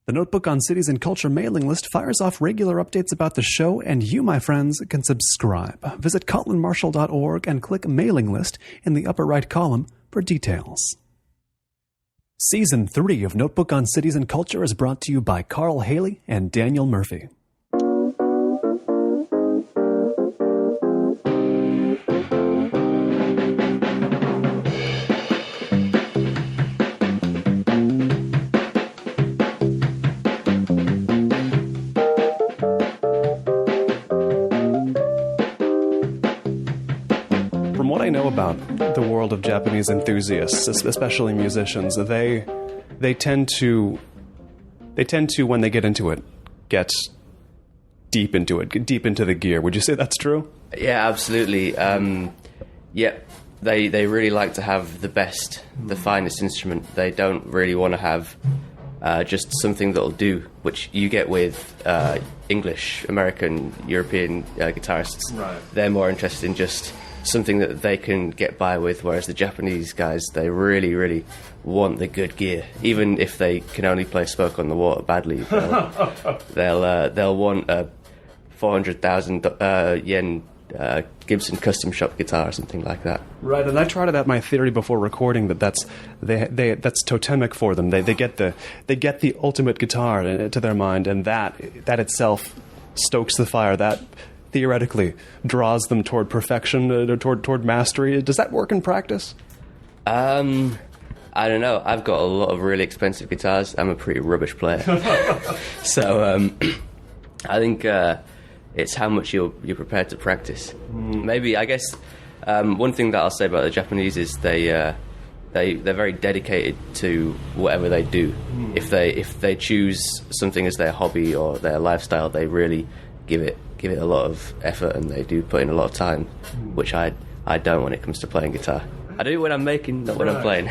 The Notebook on Cities and Culture mailing list fires off regular updates about the show, and you, my friends, can subscribe. Visit colinmarshall.org and click Mailing List in the upper right column for details. Season 3 of Notebook on Cities and Culture is brought to you by Carl Haley and Daniel Murphy. About the world of Japanese enthusiasts, especially musicians, they tend to when they get into it, get deep into it, get deep into the gear. Would you say that's true? Yeah, absolutely. They really like to have the best, the finest instrument. They don't really want to have just something that'll do, which you get with English, American, European guitarists. Right. They're more interested in just something that they can get by with, whereas the Japanese guys, they really, really want the good gear. Even if they can only play Smoke on the Water badly, they'll want a 400,000 yen Gibson custom shop guitar or something like that. Right, and I tried it out my theory before recording that's totemic for them. They get the ultimate guitar to their mind, and that itself stokes the fire. That theoretically draws them toward perfection, toward mastery. Does that work in practice? I don't know. I've got a lot of really expensive guitars. I'm a pretty rubbish player. So I think it's how much you're prepared to practice. Maybe, I guess, one thing that I'll say about the Japanese is they're very dedicated to whatever they do. If they choose something as their hobby or their lifestyle, they really give it a lot of effort, and they do put in a lot of time, which I don't when it comes to playing guitar. I do it when I'm making, not when I'm playing.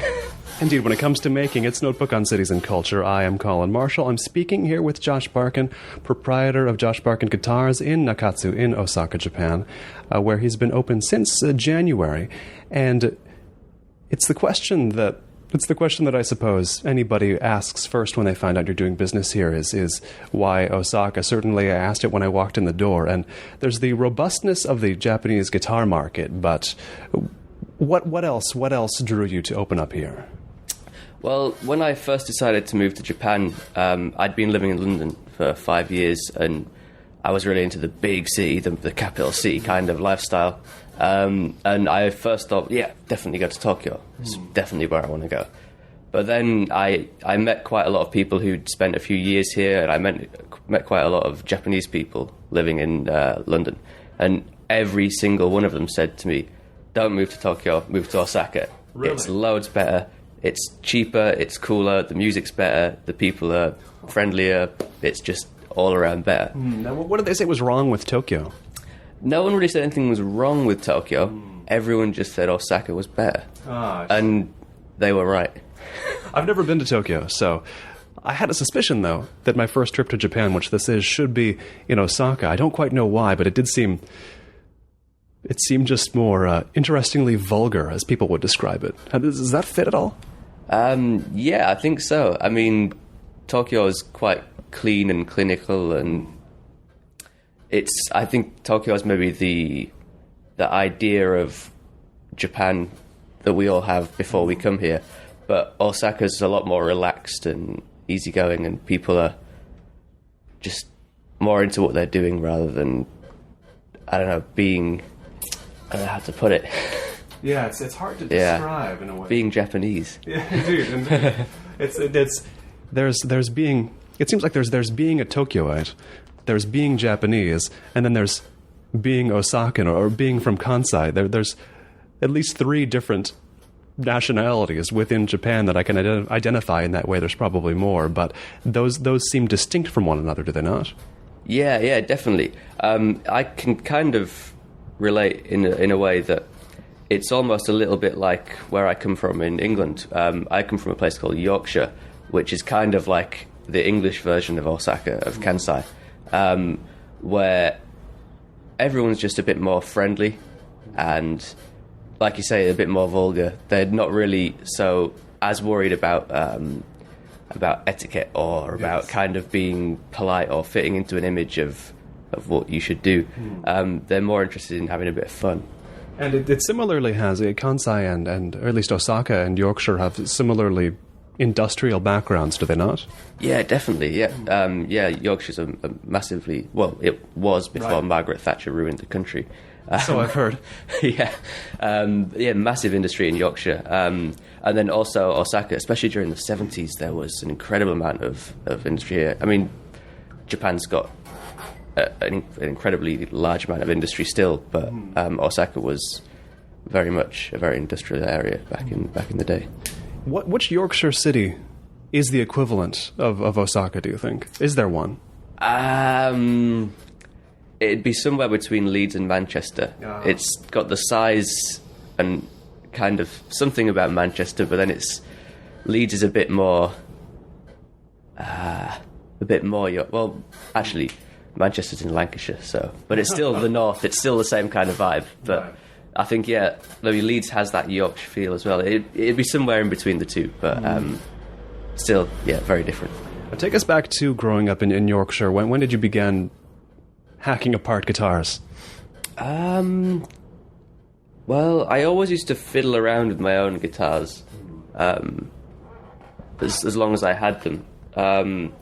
Indeed, when it comes to making, it's Notebook on Cities and Culture. I am Colin Marshall. I'm speaking here with Josh Parkin, proprietor of Josh Parkin Guitars in Nakatsu in Osaka, Japan, where he's been open since January. And it's the question that I suppose anybody asks first when they find out you're doing business here is why Osaka? Certainly I asked it when I walked in the door, and there's the robustness of the Japanese guitar market, but what else drew you to open up here? Well, when I first decided to move to Japan, I'd been living in London for 5 years, and I was really into the big city, the capital city kind of lifestyle. And I first thought, yeah, definitely go to Tokyo. It's definitely where I want to go. But then I met quite a lot of people who'd spent a few years here, and I met quite a lot of Japanese people living in London. And every single one of them said to me, don't move to Tokyo, move to Osaka. Really? It's loads better. It's cheaper, it's cooler, the music's better, the people are friendlier, it's just all around better. Now, what did they say was wrong with Tokyo? No one really said anything was wrong with Tokyo. Everyone just said Osaka was better. And they were right. I've never been to Tokyo, so I had a suspicion, though, that my first trip to Japan, which this is, should be in Osaka. I don't quite know why, but it seemed just more interestingly vulgar, as people would describe it. Does that fit at all? Yeah, I think so. I mean, Tokyo is quite clean and clinical, and I think Tokyo is maybe the idea of Japan that we all have before we come here. But Osaka's a lot more relaxed and easygoing, and people are just more into what they're doing rather than, I don't know how to put it. Yeah, it's hard to describe in a way. Being Japanese. Yeah, indeed. And there's being. It seems like there's being a Tokyoite, there's being Japanese, and then there's being Osakan or being from Kansai. There's at least 3 different nationalities within Japan that I can identify in that way. There's probably more, but those seem distinct from one another, do they not? Yeah, definitely. I can kind of relate in a way that it's almost a little bit like where I come from in England. I come from a place called Yorkshire, which is kind of like the English version of Osaka, of Kansai, where everyone's just a bit more friendly and, like you say, a bit more vulgar. They're not really as worried about about etiquette or about kind of being polite or fitting into an image of what you should do. They're more interested in having a bit of fun. And it similarly has Kansai and or at least Osaka and Yorkshire have similarly industrial backgrounds, do they not? Yeah, definitely. Yeah, Yorkshire's a massively, well, it was before Margaret Thatcher ruined the country. So I've heard. Yeah, massive industry in Yorkshire, and then also Osaka, especially during the 70s, there was an incredible amount of industry here. I mean, Japan's got an incredibly large amount of industry still, but Osaka was very much a very industrial area back in the day. Which Yorkshire city is the equivalent of Osaka, do you think? Is there one? It'd be somewhere between Leeds and Manchester. It's got the size and kind of something about Manchester, but then Leeds is a bit more. Well, actually, Manchester's in Lancashire, but it's still the north. It's still the same kind of vibe, but. Right. I think, maybe Leeds has that Yorkshire feel as well. It'd be somewhere in between the two, but still, very different. Take us back to growing up in Yorkshire. When did you begin hacking apart guitars? Well, I always used to fiddle around with my own guitars, as long as I had them. I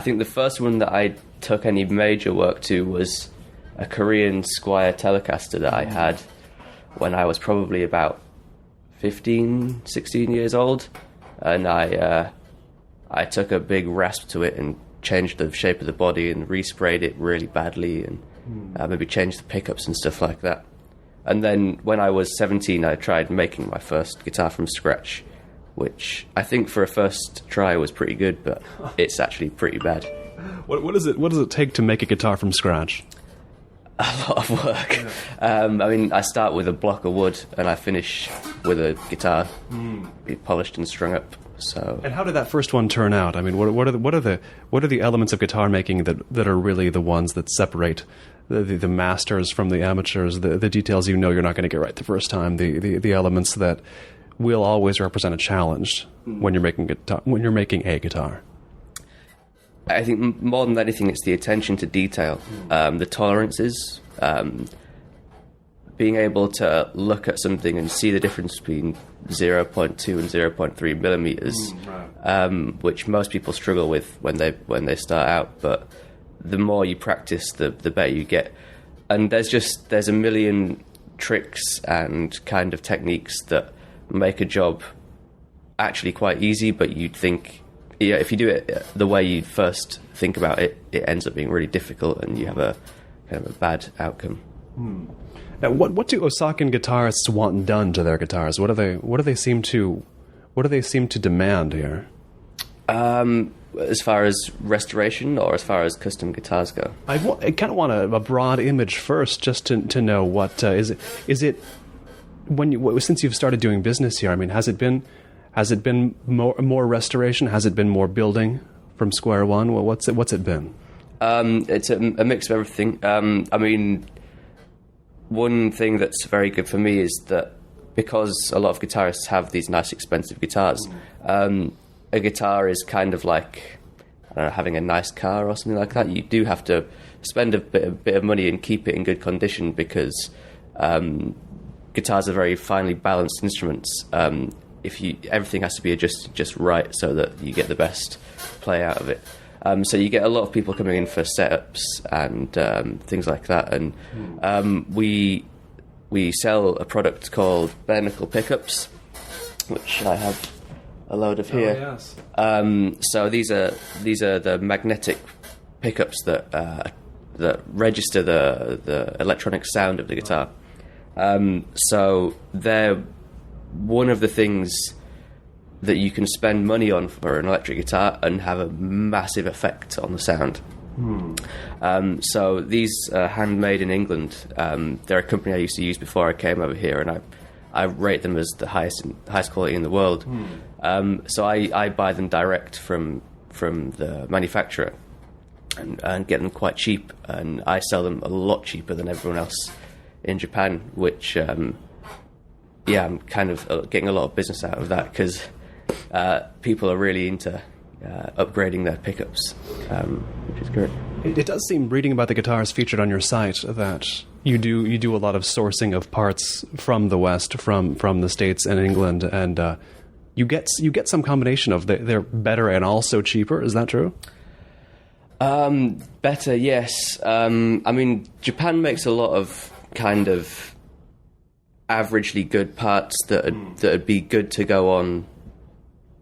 think the first one that I took any major work to was a Korean Squier Telecaster that I had when I was probably about 15, 16 years old, and I took a big rasp to it and changed the shape of the body and resprayed it really badly and maybe changed the pickups and stuff like that. And then when I was 17, I tried making my first guitar from scratch, which I think for a first try was pretty good, but it's actually pretty bad. What does it take to make a guitar from scratch? A lot of work. I mean, I start with a block of wood and I finish with a guitar, be polished and strung up. So. And how did that first one turn out? I mean, what are the elements of guitar making that are really the ones that separate the masters from the amateurs? The details you're not going to get right the first time. The elements that will always represent a challenge when you're making a guitar. I think more than anything, it's the attention to detail, the tolerances, being able to look at something and see the difference between 0.2 and 0.3 millimeters, which most people struggle with when they start out. But the more you practice, the better you get. And there's a million tricks and kind of techniques that make a job actually quite easy, but you'd think. Yeah, if you do it the way you first think about it, it ends up being really difficult, and you have a kind of a bad outcome. Now, what do Osakan guitarists want done to their guitars? What do they seem to demand here? As far as restoration, or as far as custom guitars go, I kind of want a broad image first, just to know what is it. Since you've started doing business here, I mean, has it been more restoration? Has it been more building from square one? What's it been? It's a mix of everything. I mean, one thing that's very good for me is that because a lot of guitarists have these nice expensive guitars, a guitar is kind of like, I don't know, having a nice car or something like that. You do have to spend a bit of money and keep it in good condition, because guitars are very finely balanced instruments. Everything has to be adjusted just right so that you get the best play out of it. So you get a lot of people coming in for setups and things like that. And we sell a product called bare knuckle pickups, which I have a load of here. Oh, yes. So these are the magnetic pickups that register the electronic sound of the guitar. So they're one of the things that you can spend money on for an electric guitar and have a massive effect on the sound. So these are handmade in England. They're a company I used to use before I came over here, and I rate them as the highest quality in the world. So I buy them direct from the manufacturer and get them quite cheap, and I sell them a lot cheaper than everyone else in Japan, which I'm kind of getting a lot of business out of that, because people are really into upgrading their pickups, which is great. It does seem, reading about the guitars featured on your site, that you do a lot of sourcing of parts from the West, from the States and England, and you get some combination of they're better and also cheaper. Is that true? Better, yes. I mean, Japan makes a lot of kind of averagely good parts that'd be good to go on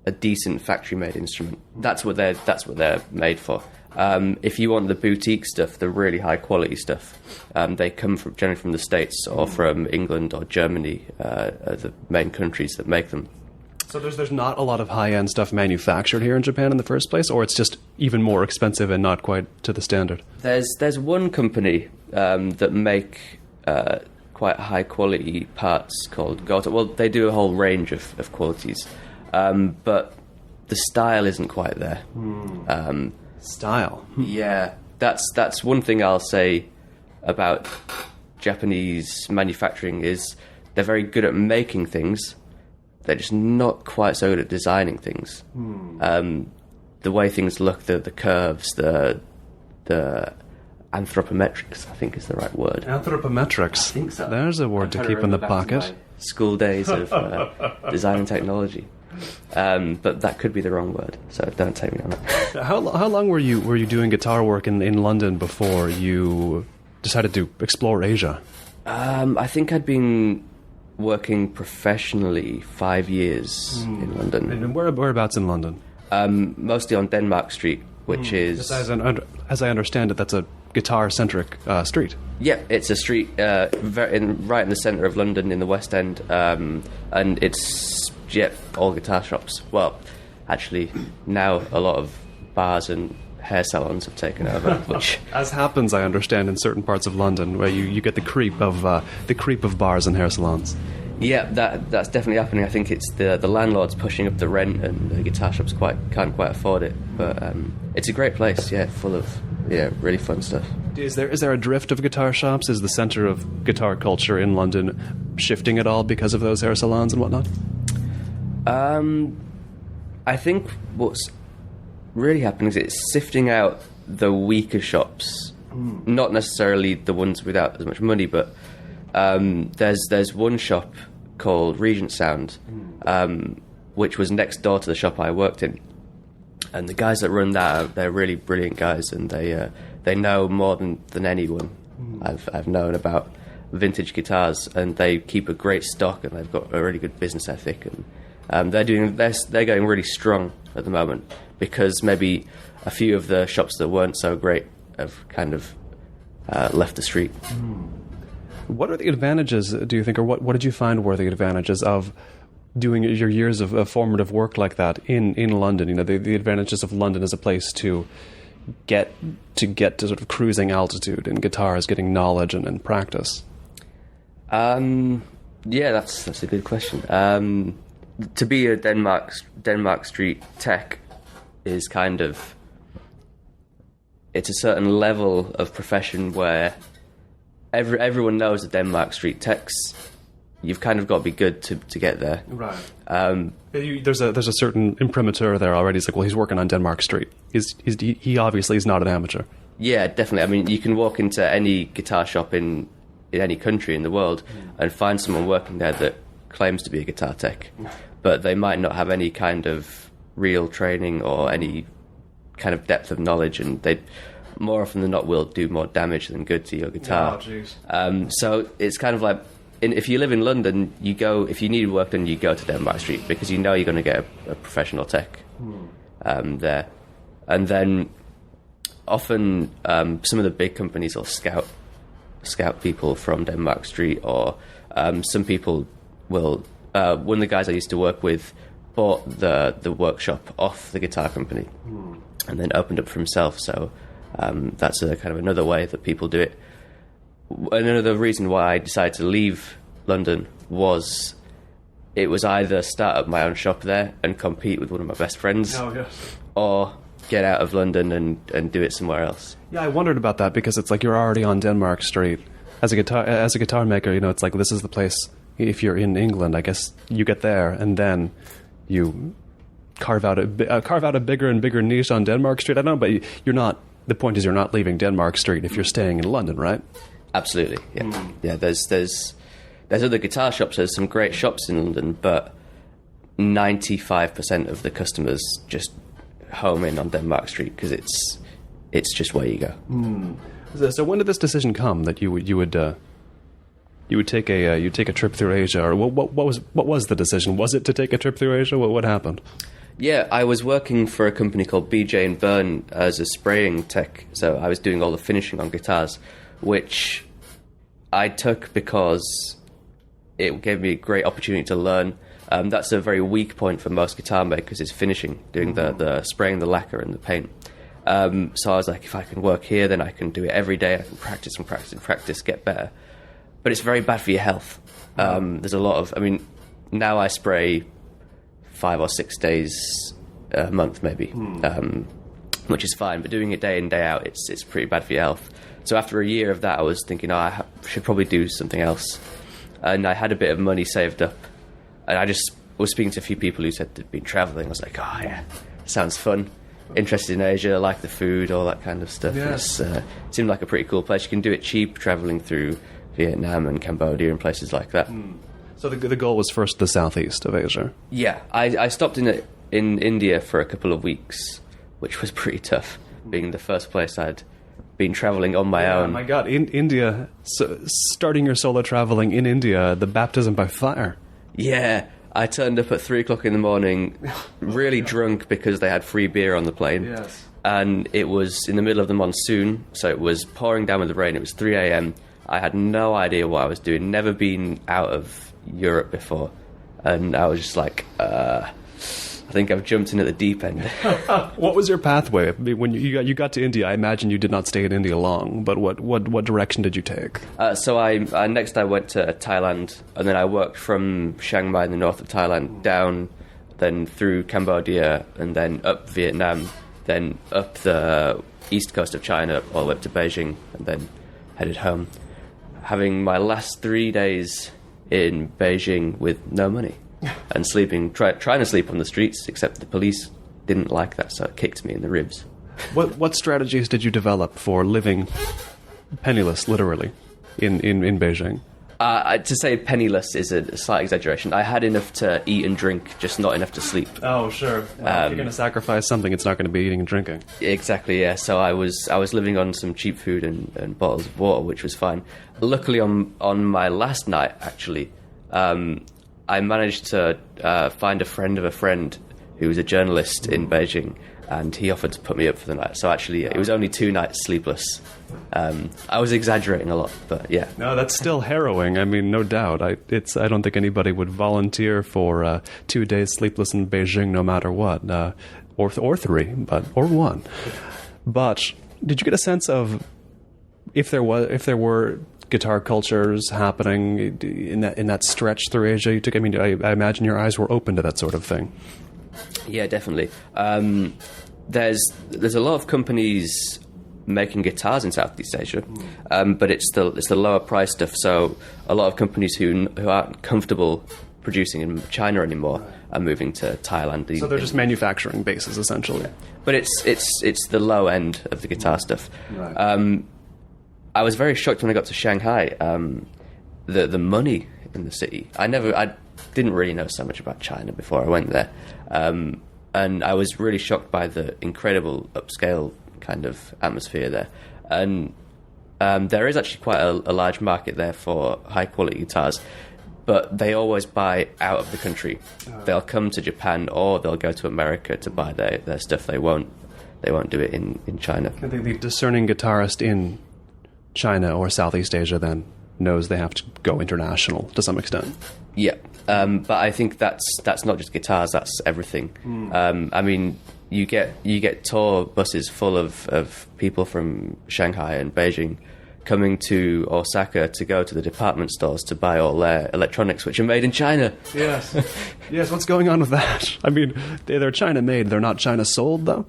a decent factory-made instrument. That's what they're made for. If you want the boutique stuff, the really high-quality stuff, they come generally from the States or from England or Germany, are the main countries that make them. So there's not a lot of high-end stuff manufactured here in Japan in the first place, or it's just even more expensive and not quite to the standard? There's one company that make quite high-quality parts called Goto. Well, they do a whole range of qualities, but the style isn't quite there. Style? Yeah, that's one thing I'll say about Japanese manufacturing is they're very good at making things. They're just not quite so good at designing things. The way things look, the curves, the anthropometrics, I think is the right word. Anthropometrics. I think so. There's a word to keep in the pocket. School days of design and technology. But that could be the wrong word, so don't take me on that. How long were you doing guitar work in London before you decided to explore Asia? I think I'd been working professionally 5 years in London. And whereabouts in London? Mostly on Denmark Street, which is... As I understand it, that's a guitar-centric street. Yeah, it's a street right in the centre of London in the West End, and it's all guitar shops. Well, actually, now a lot of bars and hair salons have taken over, which... As happens, I understand, in certain parts of London, where you get the creep of bars and hair salons. Yeah, that's definitely happening. I think it's the landlords pushing up the rent, and the guitar shops can't quite afford it. But it's a great place, full of really fun stuff. Is there a drift of guitar shops? Is the centre of guitar culture in London shifting at all because of those hair salons and whatnot? I think what's really happening is it's sifting out the weaker shops, not necessarily the ones without as much money, but there's one shop called Regent Sound, which was next door to the shop I worked in, and the guys that run that, they're really brilliant guys, and they know more than anyone I've known about vintage guitars, and they keep a great stock, and they've got a really good business ethic, and they're going really strong at the moment, because maybe a few of the shops that weren't so great have kind of left the street. What are the advantages, do you think, or what did you find were the advantages of doing your years of formative work like that in London? You know, the advantages of London as a place to get to sort of cruising altitude in guitars, getting knowledge and practice. Yeah, that's a good question. To be a Denmark Street tech is kind of, it's a certain level of profession where everyone knows the Denmark Street techs. You've kind of got to be good to get there. Right. There's a certain imprimatur there already. It's like, well, he's working on Denmark Street. He obviously is not an amateur. Yeah, definitely. I mean, you can walk into any guitar shop in any country in the world and find someone working there that claims to be a guitar tech, but they might not have any kind of real training or any kind of depth of knowledge, and they more often than not will do more damage than good to your guitar. So it's kind of like, if you live in London, if you need work done, you go to Denmark Street, because you know you're going to get a professional tech there. And then often some of the big companies will scout people from Denmark Street, or some people will... one of the guys I used to work with bought the workshop off the guitar company and then opened up for himself. So that's a kind of another way that people do it. Another reason why I decided to leave London was it was either start up my own shop there and compete with one of my best friends, or get out of London and do it somewhere else. Yeah, I wondered about that, because it's like you're already on Denmark Street as a guitar maker. You know, it's like this is the place. If you're in England, I guess you get there and then you carve out a bigger and bigger niche on Denmark Street? I don't know, but you're not. The point is, you're not leaving Denmark Street if you're staying in London, right? Absolutely, yeah. Yeah, there's other guitar shops. There's some great shops in London, but 95% of the customers just home in on Denmark Street because it's just where you go. So when did this decision come that you would take a trip through Asia, or what was the decision? Was it to take a trip through Asia? What happened? Yeah, I was working for a company called BJ & Byrne as a spraying tech, so I was doing all the finishing on guitars, which I took because it gave me a great opportunity to learn. That's a very weak point for most guitar makers, is finishing, doing the spraying the lacquer and the paint. So I was like, if I can work here, then I can do it every day. I can practice and practice and practice, get better. But it's very bad for your health. There's a lot of, now I spray 5 or 6 days a month maybe, which is fine. But doing it day in, day out, it's pretty bad for your health. So after a year of that, I was thinking, I should probably do something else. And I had a bit of money saved up. And I just was speaking to a few people who said they'd been travelling. I was like, oh yeah, sounds fun. Interested in Asia, like the food, all that kind of stuff. Yes. It seemed like a pretty cool place. You can do it cheap, travelling through Vietnam and Cambodia and places like that. So the goal was first the southeast of Asia. Yeah, I stopped in India for a couple of weeks, which was pretty tough, being the first place I'd been travelling on my own. Oh my God, in India, so starting your solo travelling in India, the baptism by fire. Yeah, I turned up at 3 o'clock in the morning, really drunk because they had free beer on the plane. Yes. And it was in the middle of the monsoon, so it was pouring down with the rain. It was 3 a.m. I had no idea what I was doing, never been out of Europe before. And I was just like, I think I've jumped in at the deep end. What was your pathway? When you got to India, I imagine you did not stay in India long, but what direction did you take? So I next I went to Thailand, and then I worked from Chiang Mai in the north of Thailand down, then through Cambodia, and then up Vietnam, then up the east coast of China, all the way up to Beijing, and then headed home. Having my last 3 days in Beijing with no money. And sleeping, trying to sleep on the streets, except the police didn't like that, so it kicked me in the ribs. What strategies did you develop for living penniless, literally, in Beijing? To say penniless is a slight exaggeration. I had enough to eat and drink, just not enough to sleep. Oh, sure. Well, if you're going to sacrifice something, it's not going to be eating and drinking. Exactly, yeah. So I was living on some cheap food and bottles of water, which was fine. Luckily, on my last night, actually, I managed to find a friend of a friend who was a journalist in Beijing, and he offered to put me up for the night. So actually, it was only 2 nights sleepless. I was exaggerating a lot, but yeah. No, that's still harrowing. No doubt. I don't think anybody would volunteer for 2 days sleepless in Beijing, no matter what, or 3, or 1. But did you get a sense of if there were guitar cultures happening in that stretch through Asia you took? I imagine your eyes were open to that sort of thing. Yeah, definitely. There's a lot of companies making guitars in Southeast Asia, but it's the lower price stuff. So a lot of companies who aren't comfortable producing in China anymore are moving to Thailand. So they're just manufacturing bases essentially. But it's the low end of the guitar stuff. Right. I was very shocked when I got to Shanghai. The money in the city. I didn't really know so much about China before I went there, and I was really shocked by the incredible upscale kind of atmosphere there. And there is actually quite a large market there for high quality guitars, but they always buy out of the country. They'll come to Japan or they'll go to America to buy their stuff. They won't do it in China. I think the discerning guitarist in China or Southeast Asia then knows they have to go international to some extent. Yeah, but I think that's not just guitars, that's everything. You get tour buses full of people from Shanghai and Beijing coming to Osaka to go to the department stores to buy all their electronics, which are made in China. Yes. Yes, what's going on with that? They're China made, they're not China sold, though?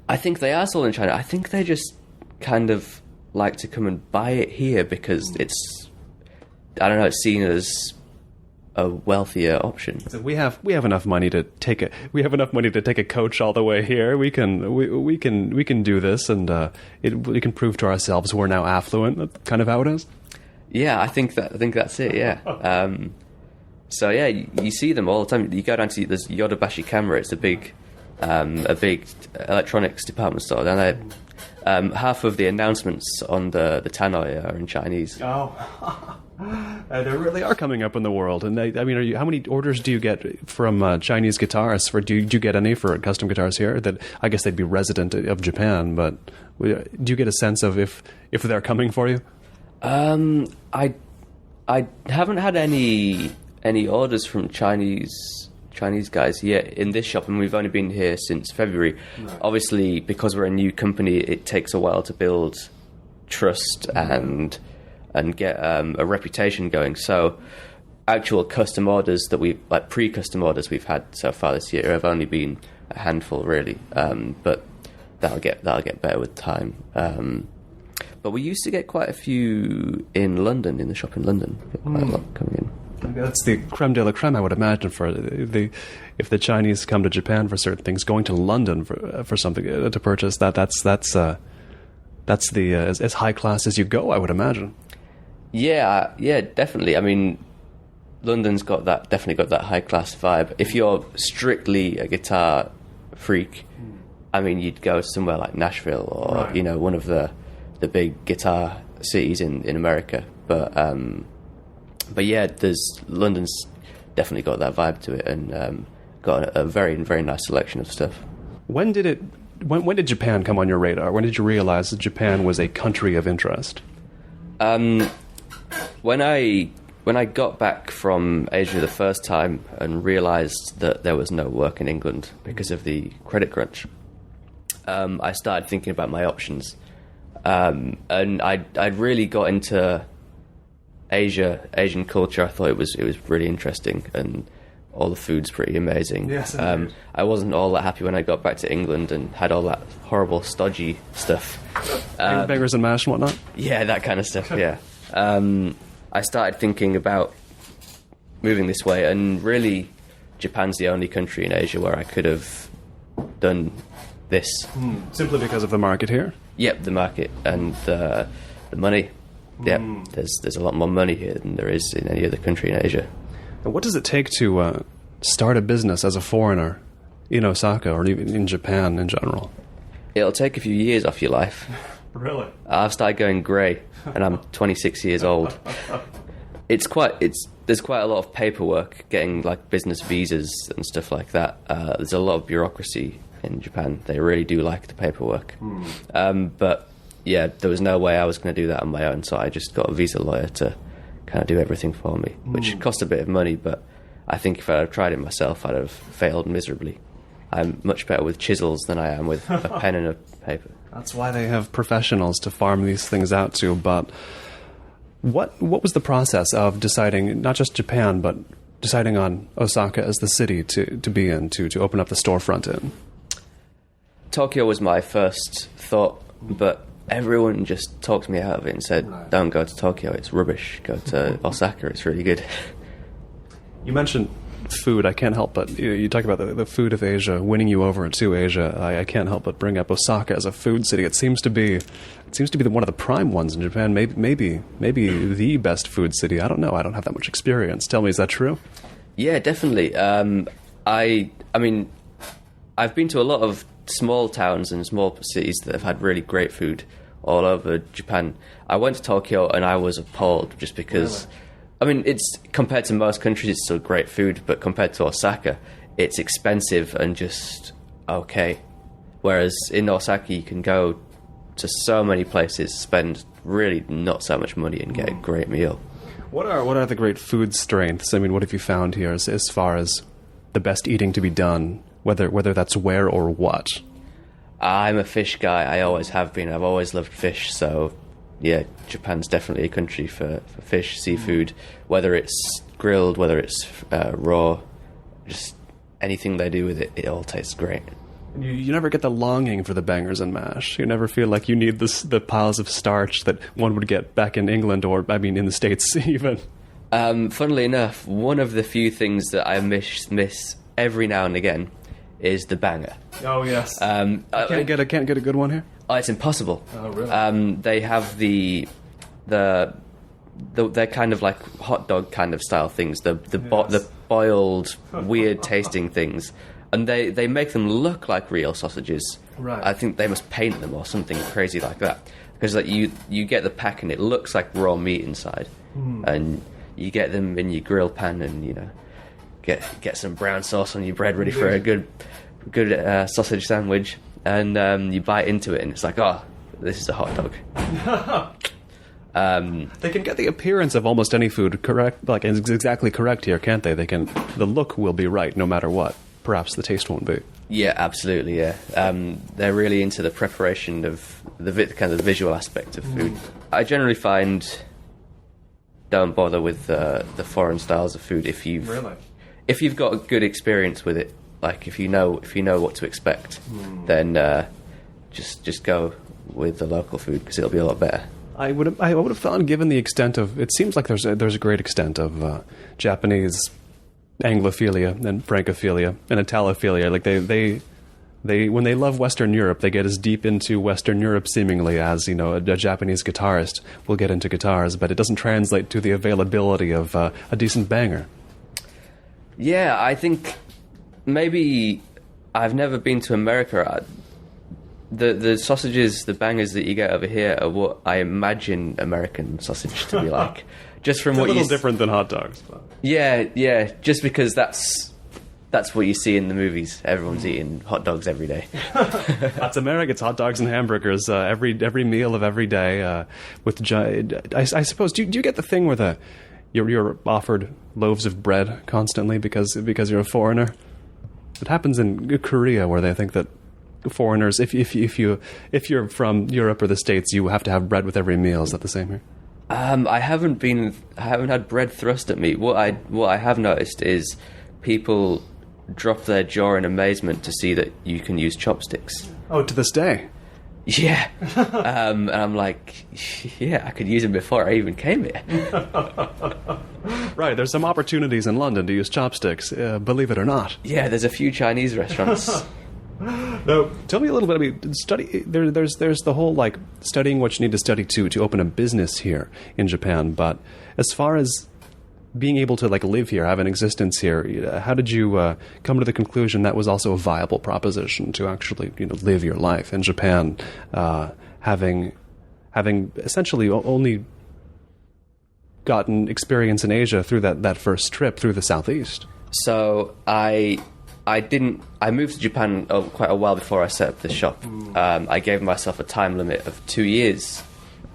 I think they are sold in China. I think they just kind of like to come and buy it here because it's seen as a wealthier option. So we have enough money to take a coach all the way here. We can do this, and we can prove to ourselves we're now affluent. That's kind of how it is. Yeah, I think that's it. Yeah. So yeah, you see them all the time. You go down to there's Yodobashi Camera. It's a big electronics department store down there. Half of the announcements on the tannoy are in Chinese. Oh, they really are coming up in the world. And how many orders do you get from Chinese guitarists? Do you get any for custom guitars here? That I guess they'd be resident of Japan, but do you get a sense of if they're coming for you? I haven't had any orders from Chinese guys yet in this shop, and we've only been here since February. Right. Obviously, because we're a new company, it takes a while to build trust and get a reputation going. So, actual custom orders pre-custom orders we've had so far this year have only been a handful, really. But that'll get better with time. But we used to get quite a few in London, in the shop in London. Quite a lot coming in. That's the creme de la creme, I would imagine, for if the Chinese come to Japan for certain things, going to London for something to purchase that's the as high class as you go, I would imagine. Yeah, definitely. I mean, London's definitely got that high class vibe. If you're strictly a guitar freak, I mean, you'd go somewhere like Nashville or right. One of the big guitar cities in America, But yeah, London's definitely got that vibe to it, and got a very, very nice selection of stuff. When did Japan come on your radar? When did you realize that Japan was a country of interest? When I got back from Asia the first time and realized that there was no work in England because of the credit crunch, I started thinking about my options, and I'd really got into Asian culture. I thought it was really interesting, and all the food's pretty amazing. Yes, I wasn't all that happy when I got back to England and had all that horrible stodgy stuff. Beggars and mash and whatnot? Yeah, that kind of stuff, yeah. I started thinking about moving this way, and really Japan's the only country in Asia where I could have done this. Simply because of the market here? Yep, the market and the money. Yeah, there's a lot more money here than there is in any other country in Asia. And what does it take to start a business as a foreigner in Osaka or even in Japan in general? It'll take a few years off your life. Really? I've started going grey, and I'm 26 years old. There's quite a lot of paperwork, getting like business visas and stuff like that. There's a lot of bureaucracy in Japan. They really do like the paperwork. But yeah, there was no way I was going to do that on my own, so I just got a visa lawyer to kind of do everything for me, which cost a bit of money, but I think if I'd have tried it myself, I'd have failed miserably. I'm much better with chisels than I am with a pen and a paper. That's why they have professionals to farm these things out to. But what was the process of deciding, not just Japan, but deciding on Osaka as the city to be in, to open up the storefront in? Tokyo was my first thought, but everyone just talked me out of it and said, don't go to Tokyo, it's rubbish. Go to Osaka, it's really good. You mentioned food. I can't help but, you talk about the food of Asia, winning you over to Asia. I can't help but bring up Osaka as a food city. It seems to be one of the prime ones in Japan, maybe the best food city. I don't know. I don't have that much experience. Tell me, is that true? Yeah, definitely. I mean, I've been to a lot of small towns and small cities that have had really great food all over Japan. I went to Tokyo and I was appalled just because, really? I mean, it's compared to most countries, it's still great food, but compared to Osaka, it's expensive and just okay. Whereas in Osaka, you can go to so many places, spend really not so much money and get a great meal. What are the great food strengths? I mean, what have you found here as far as the best eating to be done, whether that's where or what? I'm a fish guy. I always have been. I've always loved fish. So, yeah, Japan's definitely a country for fish, seafood, whether it's grilled, whether it's raw, just anything they do with it, it all tastes great. You never get the longing for the bangers and mash. You never feel like you need the piles of starch that one would get back in England or, I mean, in the States even. Funnily enough, one of the few things that I miss every now and again is the banger. Oh yes. Can't get a good one here. Oh, it's impossible. Oh really? They have they're kind of like hot dog kind of style things. The boiled, weird tasting things, and they make them look like real sausages. Right. I think they must paint them or something crazy like that, because like you get the pack and it looks like raw meat inside, and you get them in your grill pan and get some brown sauce on your bread ready for a good sausage sandwich, and you bite into it and it's like, oh, this is a hot dog. They can get the appearance of almost any food correct, like it's exactly correct here, can't they? The look will be right no matter what. Perhaps the taste won't be. Yeah, absolutely. Yeah, they're really into the preparation of the kind of the visual aspect of food. I generally find don't bother with the foreign styles of food if you've got a good experience with it. Like if you know what to expect, then just go with the local food because it'll be a lot better. I would have thought, given the extent of, it seems like there's a great extent of Japanese Anglophilia and Francophilia and Italophilia. Like they when they love Western Europe, they get as deep into Western Europe seemingly as a Japanese guitarist will get into guitars, but it doesn't translate to the availability of a decent banger. Yeah, I think maybe I've never been to America. The sausages, the bangers that you get over here are what I imagine American sausage to be like. Just from it's what a little different than hot dogs. But. Yeah. Just because that's what you see in the movies. Everyone's eating hot dogs every day. That's America. It's hot dogs and hamburgers every meal of every day. I suppose. Do you get the thing where you're offered loaves of bread constantly because you're a foreigner? It happens in Korea where they think that foreigners, if you're from Europe or the States, you have to have bread with every meal. Is that the same here? I haven't had bread thrust at me. What I have noticed is people drop their jaw in amazement to see that you can use chopsticks. Oh, to this day. Yeah. And I'm like, yeah, I could use them before I even came here. Right, there's some opportunities in London to use chopsticks, believe it or not. Yeah, there's a few Chinese restaurants. No, tell me a little bit about study. There's the whole like studying what you need to study to open a business here in Japan. But as far as being able to like live here, have an existence here, how did you come to the conclusion that was also a viable proposition to actually live your life in Japan, having essentially only gotten experience in Asia through that first trip through the southeast? So I moved to Japan quite a while before I set up the shop. I gave myself a time limit of 2 years.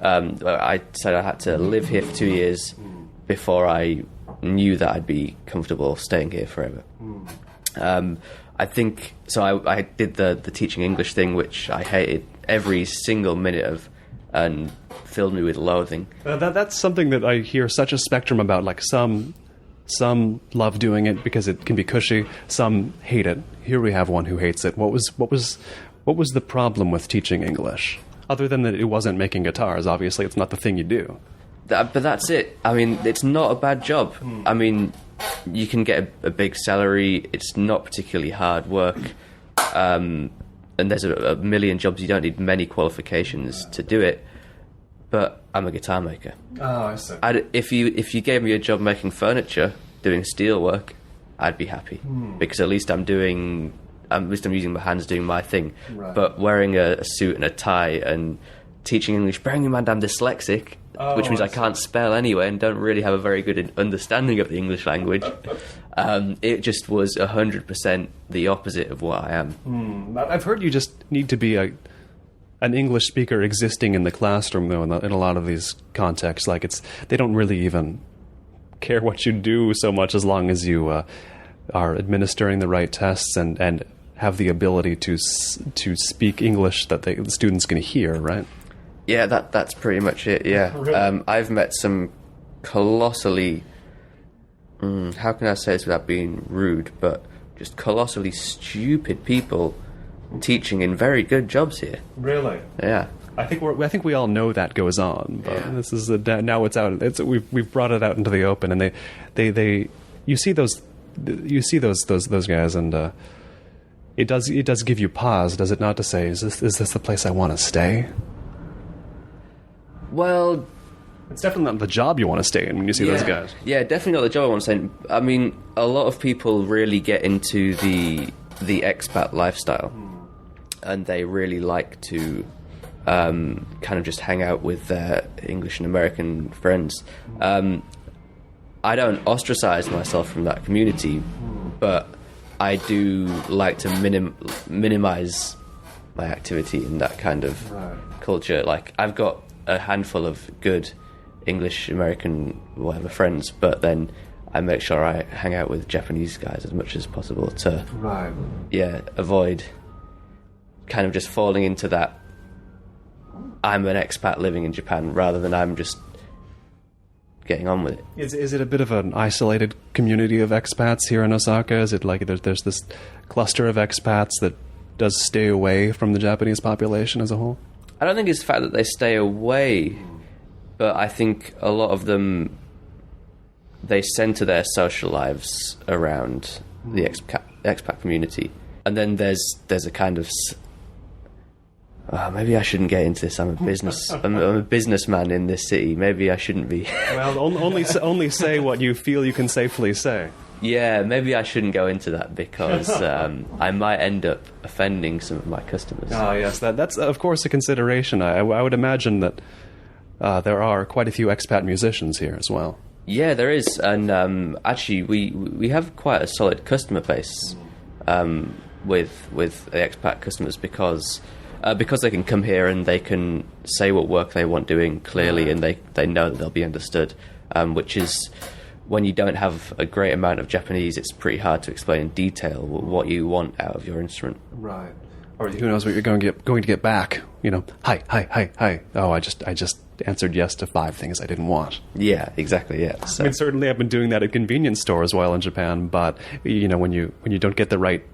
I said I had to live here for 2 years before I knew that I'd be comfortable staying here forever. I think so. I did the teaching English thing, which I hated every single minute of, and filled me with loathing. That's something that I hear such a spectrum about. Like some love doing it because it can be cushy. Some hate it. Here we have one who hates it. What was the problem with teaching English? Other than that it wasn't making guitars. Obviously, it's not the thing you do. But that's it. I mean, it's not a bad job. I mean, you can get a big salary. It's not particularly hard work. And there's a million jobs. You don't need many qualifications to do it. But I'm a guitar maker. Oh, I see. If you gave me a job making furniture, doing steel work, I'd be happy. Because at least I'm using my hands doing my thing. Right. But wearing a suit and a tie and teaching English, bearing in mind I'm dyslexic, which means I can't spell anyway and don't really have a very good understanding of the English language. It just was 100% the opposite of what I am. I've heard you just need to be an English speaker existing in the classroom, though, in a lot of these contexts. Like they don't really even care what you do so much as long as you are administering the right tests and have the ability to speak English that the students can hear, right? Yeah, that's pretty much it, yeah. Really? I've met some colossally, how can I say this without being rude, but just colossally stupid people teaching in very good jobs here. Really? Yeah. I think we all know that goes on, but this is now it's out. We've brought it out into the open, and they you see those guys, and it does give you pause, does it not? To say, is this the place I want to stay? Well, it's definitely not the job you want to stay in when you see those guys. Yeah, definitely not the job I want to stay in. I mean, a lot of people really get into the expat lifestyle, and they really like to kind of just hang out with their English and American friends. I don't ostracize myself from that community, but I do like to minimize my activity in that kind of culture. Like, I've got a handful of good English, American, whatever friends, but then I make sure I hang out with Japanese guys as much as possible to avoid kind of just falling into that I'm an expat living in Japan rather than I'm just getting on with it. Is it a bit of an isolated community of expats here in Osaka? Is it like there's this cluster of expats that does stay away from the Japanese population as a whole? I don't think it's the fact that they stay away, but I think a lot of them, they center their social lives around the expat community. And then there's a kind of... maybe I shouldn't get into this. I'm a businessman in this city. Maybe I shouldn't be. Well, only say what you feel you can safely say. Yeah, maybe I shouldn't go into that because I might end up offending some of my customers. Oh, yes, that's of course a consideration. I would imagine that there are quite a few expat musicians here as well. Yeah, there is, and actually we have quite a solid customer base with the expat customers because they can come here and they can say what work they want doing clearly, and they know that they'll be understood, which is, when you don't have a great amount of Japanese, it's pretty hard to explain in detail what you want out of your instrument. Right. Or who knows what you're going to get back? You know, hi. Oh, I just answered yes to 5 things I didn't want. Yeah, exactly. Yeah. So. I mean, certainly I've been doing that at convenience stores while in Japan, but you know, when you don't get the right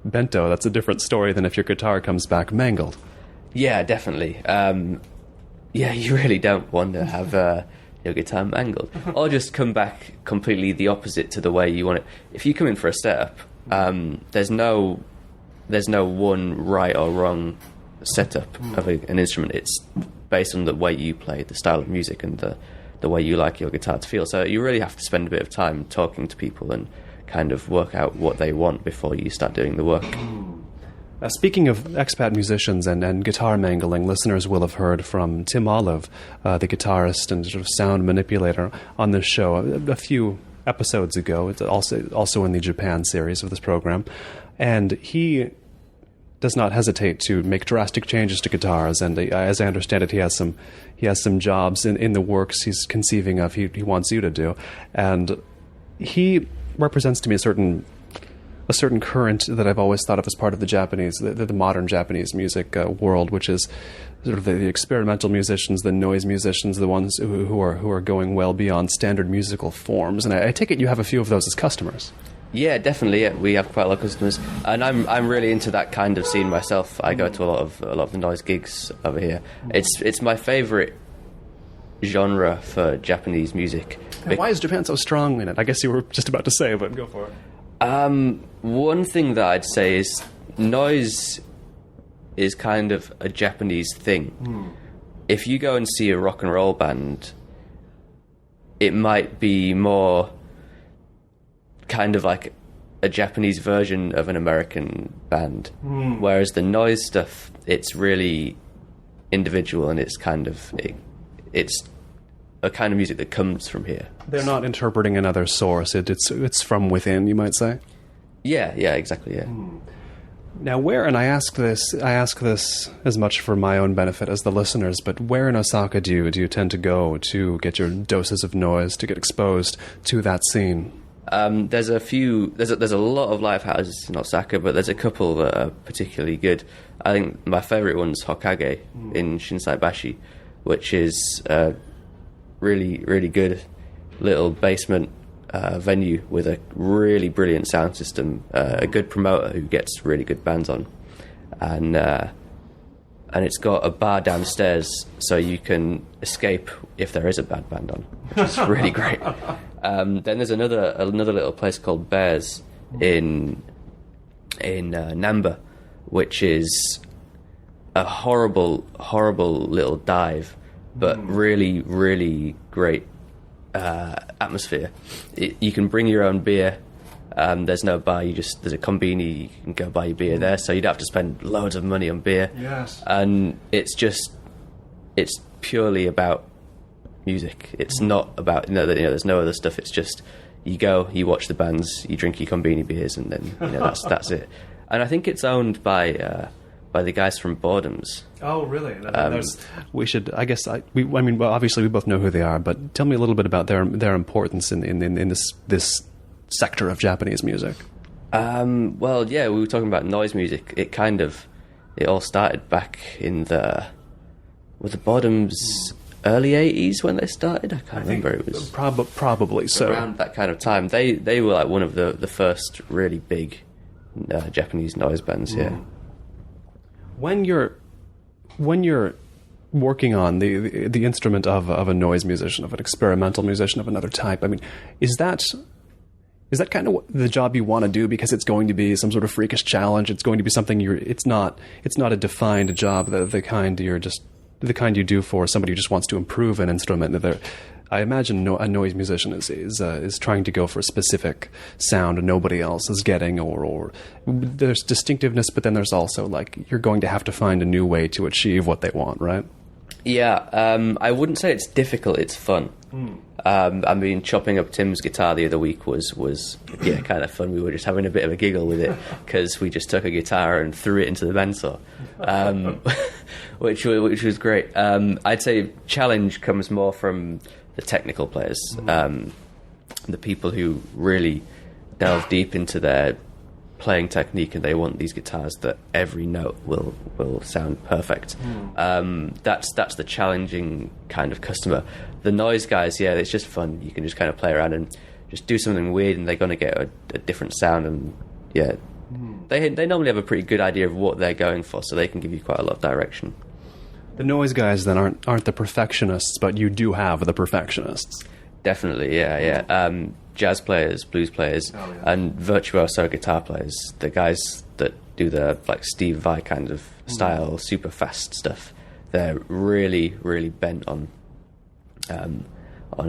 bento, that's a different story than if your guitar comes back mangled. Yeah, definitely. You really don't want to have your guitar mangled, or just come back completely the opposite to the way you want it. If you come in for a setup, there's no one right or wrong setup of an instrument. It's based on the way you play, the style of music, and the way you like your guitar to feel. So you really have to spend a bit of time talking to people and kind of work out what they want before you start doing the work. Speaking of expat musicians and guitar mangling, listeners will have heard from Tim Olive, the guitarist and sort of sound manipulator, on this show a few episodes ago. It's also in the Japan series of this program. And he does not hesitate to make drastic changes to guitars. And as I understand it, he has some jobs in the works he's conceiving of he wants you to do. And he represents to me a certain current that I've always thought of as part of the Japanese, the modern Japanese music world, which is sort of the experimental musicians, the noise musicians, the ones who are going well beyond standard musical forms. And I take it you have a few of those as customers. Yeah, definitely. Yeah. We have quite a lot of customers, and I'm really into that kind of scene myself. I go to a lot of the noise gigs over here. It's my favorite genre for Japanese music. And why is Japan so strong in it? I guess you were just about to say, but go for it. One thing that I'd say is noise is kind of a Japanese thing. If you go and see a rock and roll band, it might be more kind of like a Japanese version of an American band. Whereas the noise stuff, it's really individual, and it's kind of it's a kind of music that comes from here. They're not interpreting another source. It's from within, you might say. Yeah, exactly. Yeah. Now, where, and I ask this as much for my own benefit as the listeners, but where in Osaka do you tend to go to get your doses of noise, to get exposed to that scene? There's a lot of live houses in Osaka, but there's a couple that are particularly good. I think my favourite one's Hokage in Shinsaibashi, which is a really, really good little basement venue with a really brilliant sound system, a good promoter who gets really good bands on, and and it's got a bar downstairs so you can escape if there is a bad band on, which is really great. Then there's another little place called Bears in Namba, which is a horrible little dive, but really, really great atmosphere. You can bring your own beer. There's no bar. There's a combini. You can go buy your beer there, so you'd have to spend loads of money on beer. Yes. And it's purely about music. It's not about there's no other stuff. It's just you go, you watch the bands, you drink your combini beers, and then that's it. And I think it's owned by the guys from Boredoms. Oh, really? We should. I guess. Well, obviously, we both know who they are. But tell me a little bit about their importance in this sector of Japanese music. Well, yeah, we were talking about noise music. It all started back in the Boredoms early 80s when they started. I can't remember. It was probably so around that kind of time. They were like one of the first really big Japanese noise bands. Yeah. When you're working on the instrument of a noise musician, of an experimental musician of another type, I mean, is that kind of the job you want to do because it's going to be some sort of freakish challenge? It's going to be something it's not a defined job, the kind you do for somebody who just wants to improve an instrument. I imagine a noise musician is trying to go for a specific sound nobody else is getting, or there's distinctiveness, but then there's also like you're going to have to find a new way to achieve what they want, right? Yeah, I wouldn't say it's difficult. It's fun. I mean, chopping up Tim's guitar the other week was kind of fun. We were just having a bit of a giggle with it because we just took a guitar and threw it into the bandsaw, which was great. I'd say challenge comes more from the technical players, the people who really delve deep into their playing technique, and they want these guitars that every note will sound perfect. That's the challenging kind of customer. The noise guys, yeah, it's just fun. You can just kind of play around and just do something weird, and they're going to get a different sound. And yeah, they normally have a pretty good idea of what they're going for, so they can give you quite a lot of direction. The noise guys then aren't the perfectionists, but you do have the perfectionists. Definitely, yeah. Jazz players, blues players, and virtuoso guitar players. The guys that do the like Steve Vai kind of style, super fast stuff. They're really, really bent on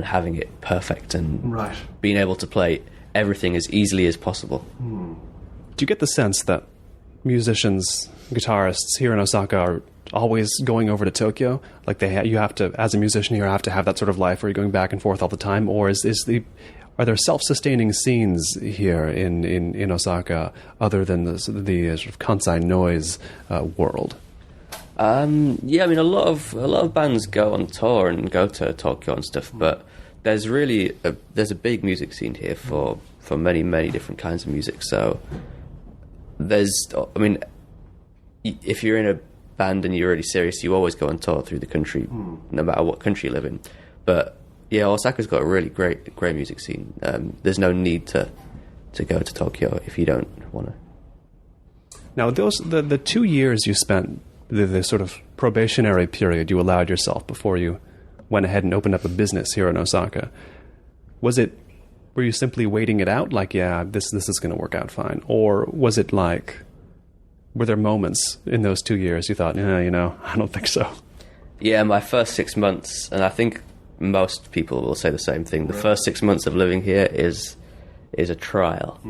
having it perfect and being able to play everything as easily as possible. Do you get the sense that musicians, guitarists here in Osaka are always going over to Tokyo? Like you have to, as a musician here, have to have that sort of life where you're going back and forth all the time, or are there self-sustaining scenes here in Osaka other than the sort of Kansai noise world? Yeah, I mean, a lot of bands go on tour and go to Tokyo and stuff, but there's really there's a big music scene here for many different kinds of music. So if you're in a band and you're really serious, you always go on tour through the country, no matter what country you live in. But yeah, Osaka's got a really great music scene. There's no need to go to Tokyo if you don't want to. Now, the 2 years you spent, the sort of probationary period you allowed yourself before you went ahead and opened up a business here in Osaka, were you simply waiting it out, like, yeah, this is going to work out fine? Or was it like, were there moments in those 2 years you thought, I don't think so? Yeah, my first 6 months, and I think most people will say the same thing. The first 6 months of living here is a trial.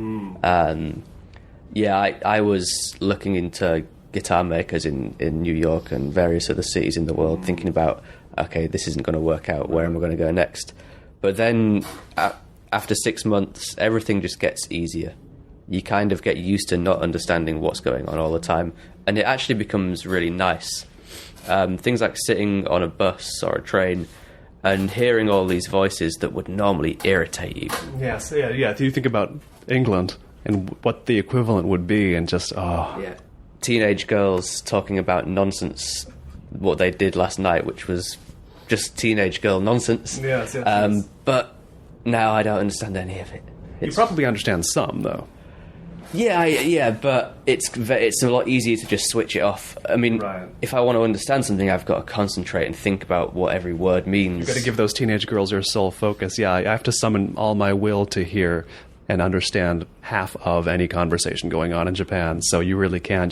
I was looking into guitar makers in New York and various other cities in the world, thinking about, okay, this isn't going to work out. Where am I going to go next? But then after 6 months, everything just gets easier. You kind of get used to not understanding what's going on all the time, and it actually becomes really nice. Things like sitting on a bus or a train and hearing all these voices that would normally irritate you. Yes, yeah. Do you think about England and what the equivalent would be, and just teenage girls talking about nonsense, what they did last night, which was just teenage girl nonsense. Yes. But now I don't understand any of it. You probably understand some, though. Yeah, but it's a lot easier to just switch it off. I mean, if I want to understand something, I've got to concentrate and think about what every word means. You've got to give those teenage girls your sole focus. Yeah, I have to summon all my will to hear and understand half of any conversation going on in Japan. So you really can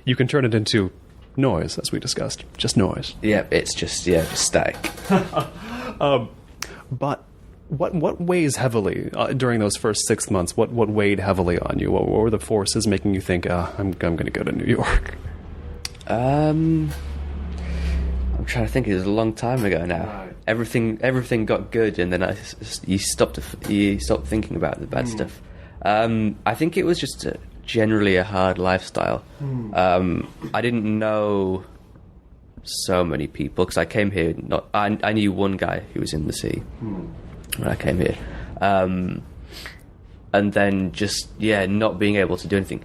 you can turn it into noise, as we discussed. Just noise. Yeah, it's just static. But what weighs heavily during those first 6 months? What weighed heavily on you? What were the forces making you think, I'm going to go to New York? I'm trying to think. It was a long time ago now. Right. Everything got good, and then you stopped thinking about the bad stuff. I think it was just generally a hard lifestyle. I didn't know so many people because I came here. I knew one guy who was in the sea when I came here, and then just not being able to do anything.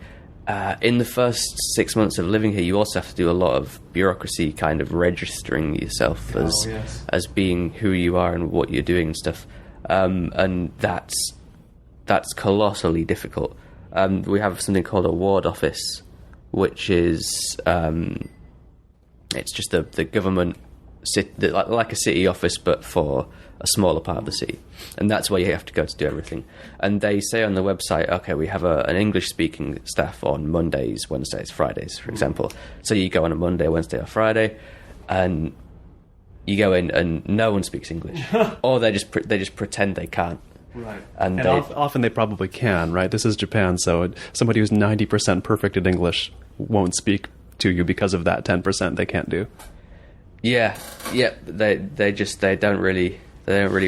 In the first 6 months of living here, you also have to do a lot of bureaucracy, kind of registering yourself as being who you are and what you're doing and stuff, and that's colossally difficult. We have something called a ward office, which is it's just the government, like a city office, but for a smaller part of the city. And that's where you have to go to do everything. And they say on the website, okay, we have an English-speaking staff on Mondays, Wednesdays, Fridays, for example. So you go on a Monday, Wednesday, or Friday, and you go in and no one speaks English. Or they just pretend they can't. Right. And often they probably can, right? This is Japan, so somebody who's 90% perfect at English won't speak to you because of that 10% they can't do. Yeah, they don't really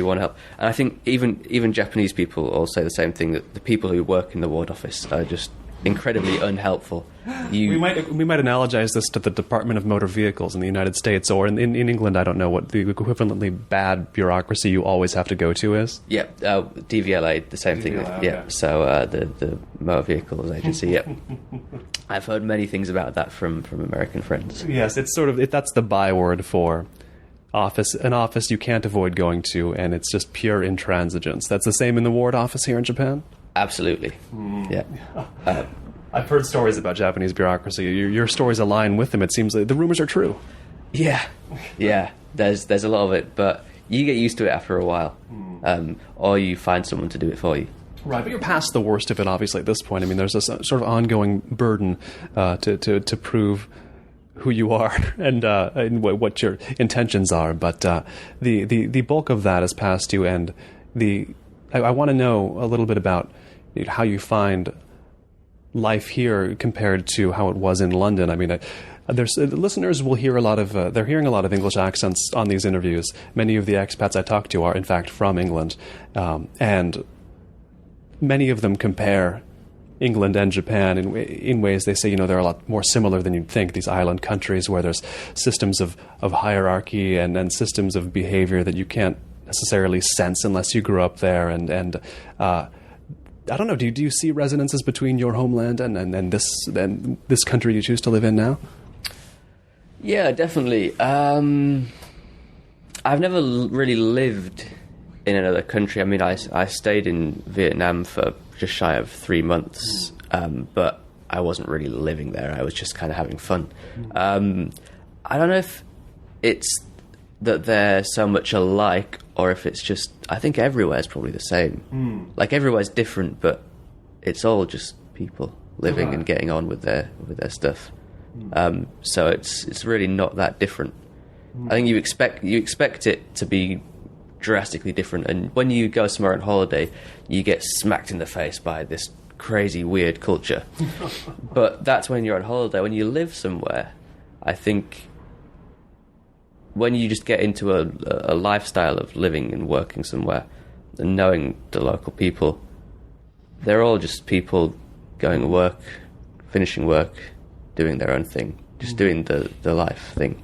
want to help. And I think even Japanese people all say the same thing, that the people who work in the ward office are just incredibly unhelpful. We might analogize this to the Department of Motor Vehicles in the United States, or in England. I don't know what the equivalently bad bureaucracy you always have to go to is. Yeah, DVLA, the same thing. Okay. Yeah, so the Motor Vehicles Agency. Yeah, I've heard many things about that from American friends. Yes, it's that's the byword for an office you can't avoid going to, and it's just pure intransigence. That's the same in the ward office here in Japan? Absolutely. Yeah. I've heard stories about Japanese bureaucracy. Your stories align with them. It seems like the rumors are true. Yeah. There's a lot of it, but you get used to it after a while, or you find someone to do it for you. Right, but you're past the worst of it, obviously, at this point. I mean, there's a sort of ongoing burden to prove who you are and what your intentions are. But the bulk of that is past you, and I want to know a little bit about how you find life here compared to how it was in London. I mean, listeners will hear they're hearing a lot of English accents on these interviews. Many of the expats I talk to are, in fact, from England, and many of them compare England and Japan in ways they say, they're a lot more similar than you'd think. These island countries where there's systems of hierarchy and systems of behavior that you can't necessarily sense unless you grew up there. And I don't know. Do you see resonances between your homeland and this country you choose to live in now? Yeah, definitely. I've never really lived in another country. I mean, I stayed in Vietnam for just shy of 3 months, but I wasn't really living there. I was just kind of having fun. I don't know if it's that they're so much alike, or if it's just, I think everywhere is probably the same. Like, everywhere's different, but it's all just people living and getting on with their stuff. So it's really not that different. I think you expect it to be drastically different, and when you go somewhere on holiday, you get smacked in the face by this crazy weird culture. But that's when you're on holiday. When you live somewhere, I think when you just get into a lifestyle of living and working somewhere and knowing the local people, they're all just people going to work, finishing work, doing their own thing, just doing the life thing.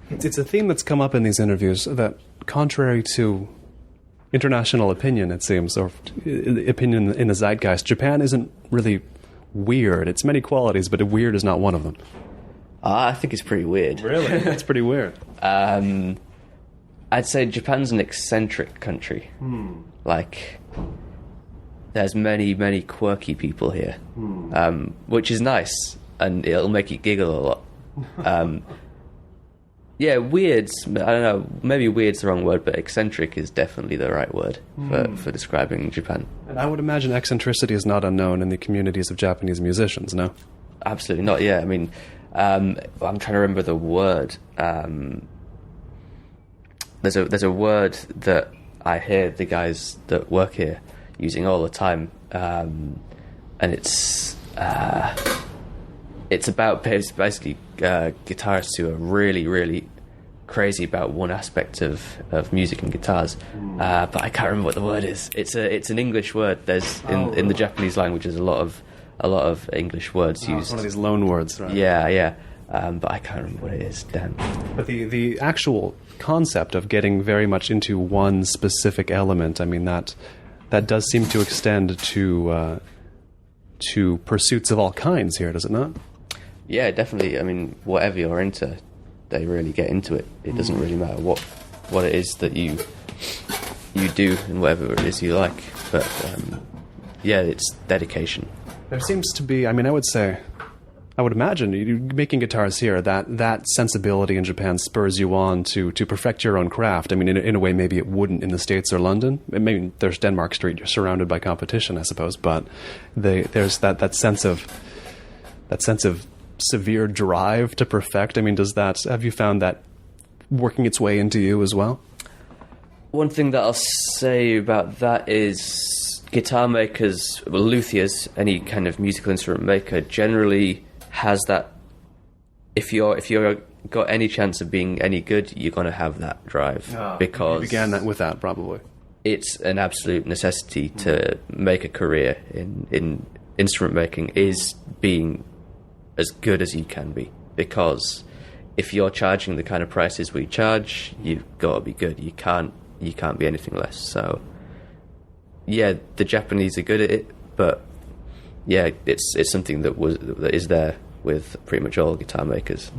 It's a theme that's come up in these interviews that, contrary to international opinion, it seems, or opinion in the zeitgeist, Japan isn't really weird. It's many qualities, but weird is not one of them. I think it's pretty weird. Really? That's pretty weird. I'd say Japan's an eccentric country. Like, there's many quirky people here, which is nice, and it'll make you giggle a lot. Yeah, weird. I don't know. Maybe weird's the wrong word, but eccentric is definitely the right word for describing Japan. And I would imagine eccentricity is not unknown in the communities of Japanese musicians, no? Absolutely not. Yeah, I mean, I'm trying to remember the word. There's a word that I hear the guys that work here using all the time, and it's about basically guitarists who are really crazy about one aspect of music and guitars, but I can't remember what the word is. It's an English word. There's in the Japanese language there's a lot of English words used. It's one of these loan words, right? Yeah. But I can't remember what it is. Damn. But the actual concept of getting very much into one specific element, I mean that does seem to extend to pursuits of all kinds here, does it not? Yeah, definitely. I mean, whatever you're into, they really get into it. It doesn't really matter what it is that you do and whatever it is you like. But yeah, it's dedication. There seems to be, I mean, I would imagine you making guitars here, that sensibility in Japan spurs you on to perfect your own craft. I mean, in a way, maybe it wouldn't in the States or London. Maybe there's Denmark Street, you're surrounded by competition, I suppose. But there's that sense of severe drive to perfect. I mean, have you found that working its way into you as well? One thing that I'll say about that is guitar makers, well, luthiers, any kind of musical instrument maker, generally has that. If you're got any chance of being any good, you're going to have that drive, because you began with that probably. It's an absolute necessity to make a career in instrument making, is being as good as you can be, because if you're charging the kind of prices we charge, you've got to be good. You can't be anything less. So yeah, the Japanese are good at it, but yeah, it's something that is there with pretty much all guitar makers.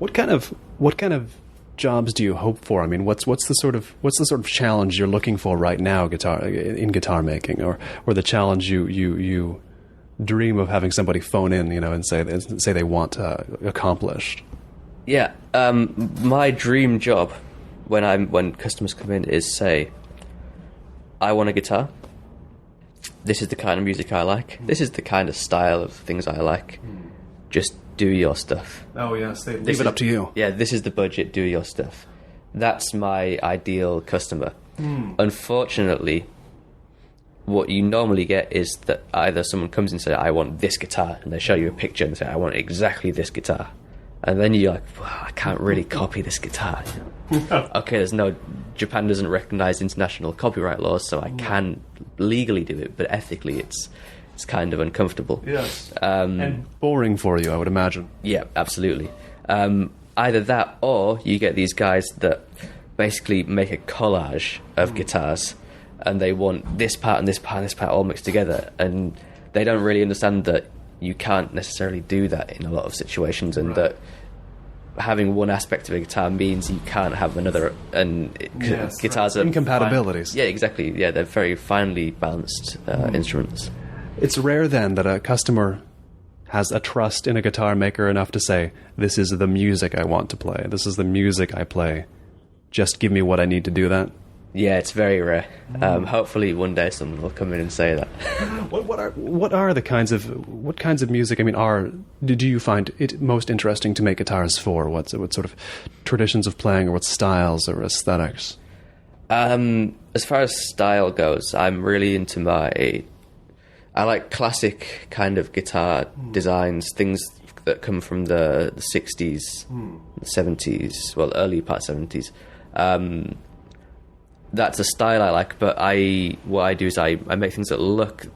What kind of jobs do you hope for? I mean, what's the sort of challenge you're looking for right now in guitar making, or the challenge you dream of having somebody phone in, and say they want accomplished? Yeah, my dream job when customers come in is say, I want a guitar. This is the kind of music I like. This is the kind of style of things I like. Just do your stuff. Oh yes, leave it up to you. Yeah, this is the budget. Do your stuff. That's my ideal customer. Unfortunately, what you normally get is that either someone comes and says, I want this guitar, and they show you a picture and say, I want exactly this guitar. And then you're like, well, I can't really copy this guitar. Okay, Japan doesn't recognize international copyright laws, so I can legally do it, but ethically it's kind of uncomfortable. Yes. And boring for you, I would imagine. Yeah, absolutely. Either that, or you get these guys that basically make a collage of guitars, and they want this part and this part and this part all mixed together, and they don't really understand that you can't necessarily do that in a lot of situations, and that having one aspect of a guitar means you can't have another, and guitars are incompatibilities. Yeah, exactly. Yeah, they're very finely balanced instruments. It's rare then that a customer has a trust in a guitar maker enough to say, this is the music I want to play. This is the music I play. Just give me what I need to do that. Yeah, it's very rare. Hopefully one day someone will come in and say that. What kinds of music? I mean, do you find it most interesting to make guitars for? What sort of traditions of playing, or what styles or aesthetics? As far as style goes, I'm really into I like classic kind of guitar designs, things that come from the 60s, 70s, well, early part 70s. That's a style I like, but what I do is I make things that look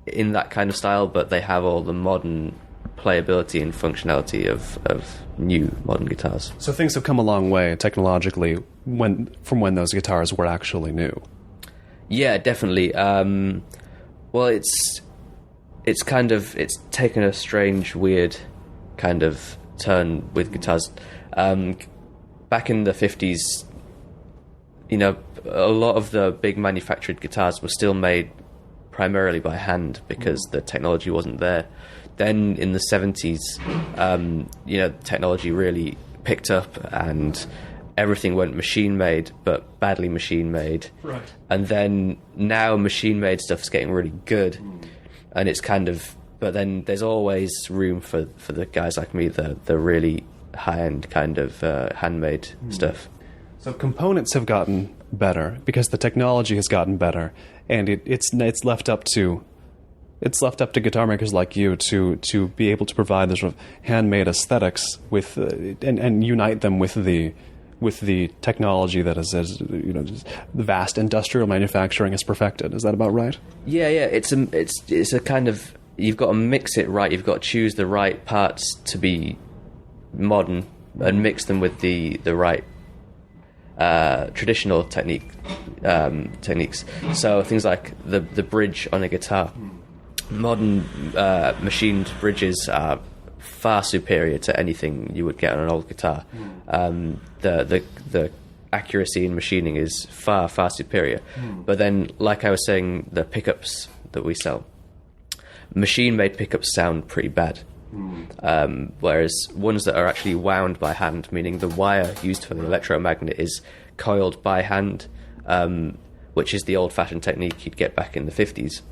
in that kind of style, but they have all the modern playability and functionality of new modern guitars. So things have come a long way technologically from when those guitars were actually new. Yeah, definitely. Well, it's taken a strange, weird kind of turn with guitars. Back in the 50s, a lot of the big manufactured guitars were still made primarily by hand because the technology wasn't there. Then in the 70s, technology really picked up and everything went machine-made, but badly machine-made. Right. And then now machine-made stuff's getting really good, and it's kind of... But then there's always room for the guys like me, the really high-end kind of handmade stuff. So components have gotten better because the technology has gotten better, and it's left up to guitar makers like you to be able to provide the sort of handmade aesthetics with and unite them with the technology that is just the vast industrial manufacturing has perfected. Is that about right? Yeah. It's a kind of, you've got to mix it right. You've got to choose the right parts to be modern and mix them with the right traditional techniques. So things like the bridge on a guitar. Modern machined bridges are far superior to anything you would get on an old guitar. The accuracy in machining is far superior. But then, like I was saying, the pickups that we sell, machine-made pickups sound pretty bad. Whereas ones that are actually wound by hand, meaning the wire used for the electromagnet is coiled by hand, which is the old-fashioned technique you'd get back in the 50s.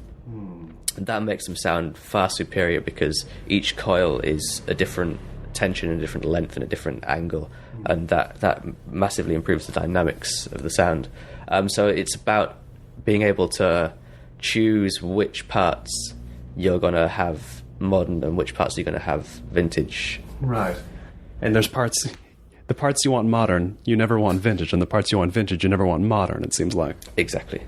That makes them sound far superior because each coil is a different tension, a different length, and a different angle, and that massively improves the dynamics of the sound. So it's about being able to choose which parts you're going to have modern and which parts you're going to have vintage. Right. And there's the parts you want modern, you never want vintage, and the parts you want vintage, you never want modern, it seems like. Exactly.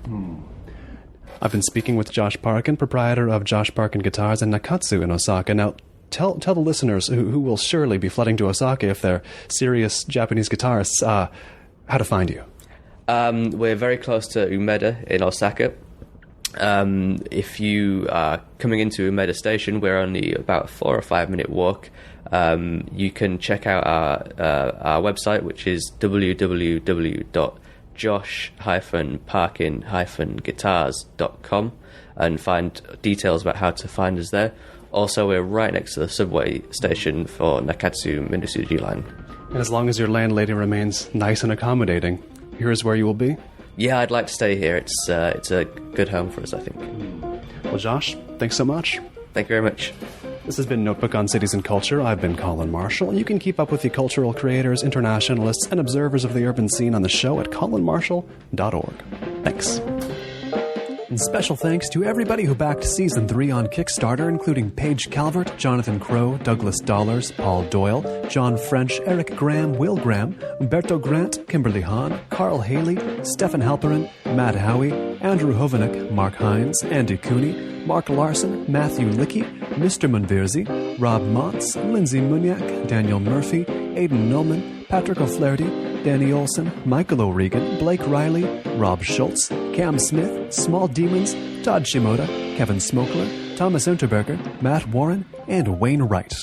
I've been speaking with Josh Parkin, proprietor of Josh Parkin Guitars in Nakatsu in Osaka. Now, tell the listeners who will surely be flooding to Osaka if they're serious Japanese guitarists how to find you. We're very close to Umeda in Osaka. If you are coming into Umeda Station, we're only about a 4 or 5 minute walk. You can check out our website, which is www.josh-parkin-guitars.com, and find details about how to find us there. Also, we're right next to the subway station for Nakatsu Mindosuji line. And as long as your landlady remains nice and accommodating, here's where you will be? Yeah, I'd like to stay here. It's a good home for us, I think. Well, Josh, thanks so much. Thank you very much. This has been Notebook on Cities and Culture. I've been Colin Marshall. You can keep up with the cultural creators, internationalists, and observers of the urban scene on the show at colinmarshall.org. Thanks. And special thanks to everybody who backed Season 3 on Kickstarter, including Paige Calvert, Jonathan Crow, Douglas Dollars, Paul Doyle, John French, Eric Graham, Will Graham, Umberto Grant, Kimberly Hahn, Carl Haley, Stefan Halperin, Matt Howie, Andrew Hovanek, Mark Hines, Andy Cooney, Mark Larson, Matthew Lickey, Mr. Munverzi, Rob Motz, Lindsay Muniak, Daniel Murphy, Aidan Millman, Patrick O'Flaherty, Danny Olson, Michael O'Regan, Blake Riley, Rob Schultz, Cam Smith, Small Demons, Todd Shimoda, Kevin Smokler, Thomas Unterberger, Matt Warren, and Wayne Wright.